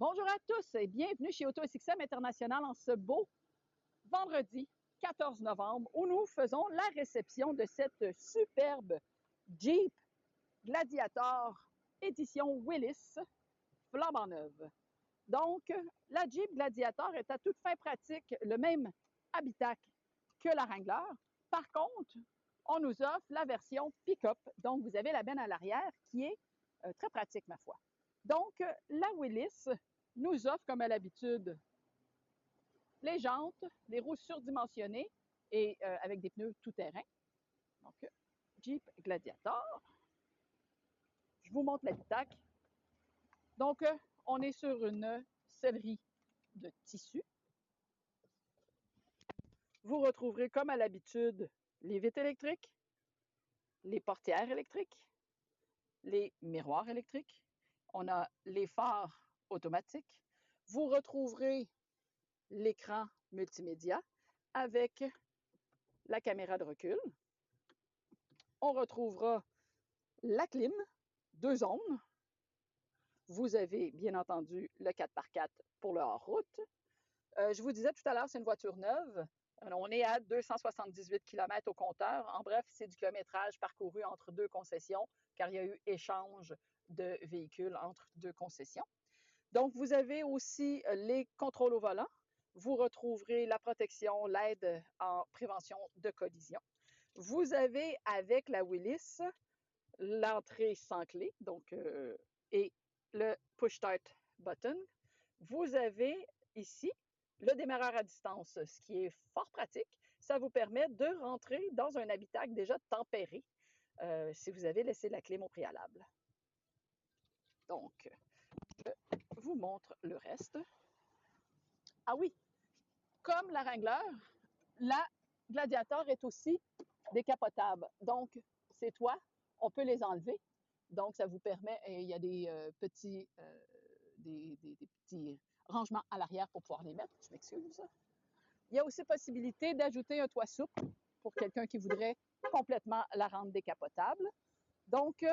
Bonjour à tous et bienvenue chez Auto-SXM International en ce beau vendredi 14 novembre où nous faisons la réception de cette superbe Jeep Gladiator édition Willys flambant neuve. Donc, la Jeep Gladiator est à toute fin pratique le même habitacle que la Wrangler. Par contre, on nous offre la version pick-up. Donc, vous avez la benne à l'arrière qui est très pratique, ma foi. Donc, la Willys nous offre, comme à l'habitude, les jantes, les roues surdimensionnées et avec des pneus tout-terrain. Donc, Jeep Gladiator. Je vous montre l'habitacle. Donc, on est sur une sellerie de tissu. Vous retrouverez, comme à l'habitude, les vitres électriques, les portières électriques, les miroirs électriques. On a les phares automatiques. Vous retrouverez l'écran multimédia avec la caméra de recul. On retrouvera la clim, 2 zones. Vous avez bien entendu le 4x4 pour le hors-route. Je vous disais tout à l'heure, c'est une voiture neuve. On est à 278 km au compteur. En bref, c'est du kilométrage parcouru entre deux concessions, car il y a eu échange de véhicules entre deux concessions. Donc, vous avez aussi les contrôles au volant. Vous retrouverez la protection, l'aide en prévention de collision. Vous avez, avec la Willys, l'entrée sans clé, donc, et le push-start button. Vous avez ici le démarreur à distance, ce qui est fort pratique. Ça vous permet de rentrer dans un habitacle déjà tempéré si vous avez laissé la clim au préalable. Donc, je vous montre le reste. Ah oui, comme la Wrangler, la Gladiator est aussi décapotable. Donc, ces toits, on peut les enlever. Donc, ça vous permet, il y a des petits rangements à l'arrière pour pouvoir les mettre. Je m'excuse. Il y a aussi possibilité d'ajouter un toit souple pour quelqu'un qui voudrait complètement la rendre décapotable. Donc,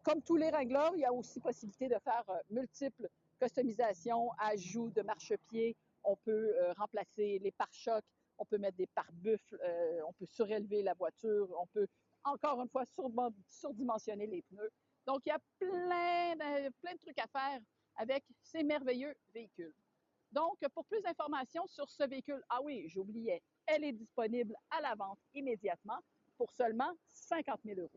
comme tous les Wranglers, il y a aussi possibilité de faire multiples customisations, ajouts de marchepieds. On peut remplacer les pare-chocs, on peut mettre des pare-buffles, on peut surélever la voiture, on peut encore une fois surdimensionner les pneus. Donc, il y a plein de trucs à faire avec ces merveilleux véhicules. Donc, pour plus d'informations sur ce véhicule, ah oui, j'oubliais, elle est disponible à la vente immédiatement pour seulement 50 000 €.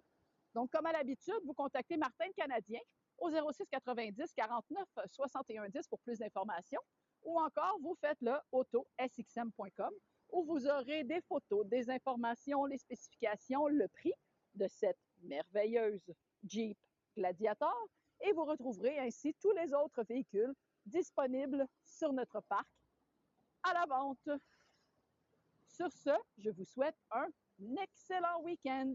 Donc, comme à l'habitude, vous contactez Martin le Canadien au 06 90 49 61 10 pour plus d'informations ou encore vous faites le autosxm.com où vous aurez des photos, des informations, les spécifications, le prix de cette merveilleuse Jeep Gladiator et vous retrouverez ainsi tous les autres véhicules disponibles sur notre parc à la vente. Sur ce, je vous souhaite un excellent week-end.